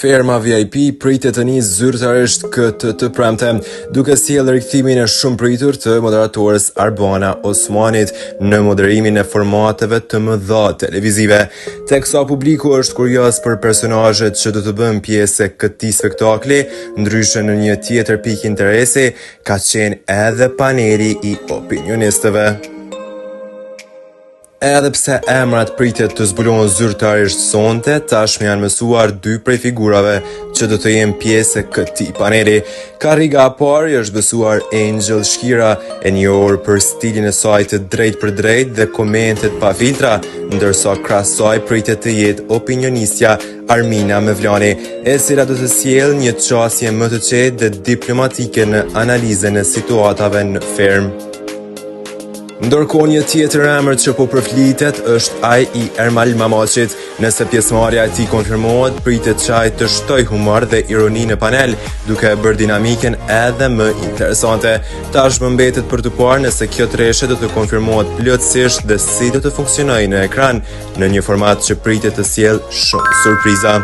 Ferma VIP pritet të nisë zyrtarisht këtë të premte, duke sjellë rikthimin e shumë pritur të moderatorës Arbana Osmanit në moderimin e formateve të mëdha televizive. Teksa publiku është kurioz për personazhet që do të bëjnë pjesë e këtij spektakli, ndryshe në një tjetër pikë interesi ka qenë edhe paneli i opinionistëve. Edhe pse emrat pritet të zbulohen zyrtarisht sonte, tashmë janë mësuar dy prej figurave që do të jenë pjesë e këtij paneli. Karriga e parë është besuar Angel Shkira, e njohur për stilin e saj të drejtë për drejtë dhe komentet pa filtra, ndërsa krahas saj pritet të jetë opinionistja Armina Mevlani, e cila do të sjellë një qasje më të qetë dhe diplomatike në analizën e situatave në fermë. Ndërkohë një tjetër emër që po përflitet është ai i Ermal Mamaqit. Nëse pjesëmarrja e tij konfirmohet, pritet që ai të shtojë humor dhe ironi në panel, duke bërë dinamikën edhe më interesante. Tashmë mbetet për të parë nëse kjo treshe do të konfirmohet plotësisht dhe si do të funksionojë në ekran në një format që pritet të sjellë shumë surpriza.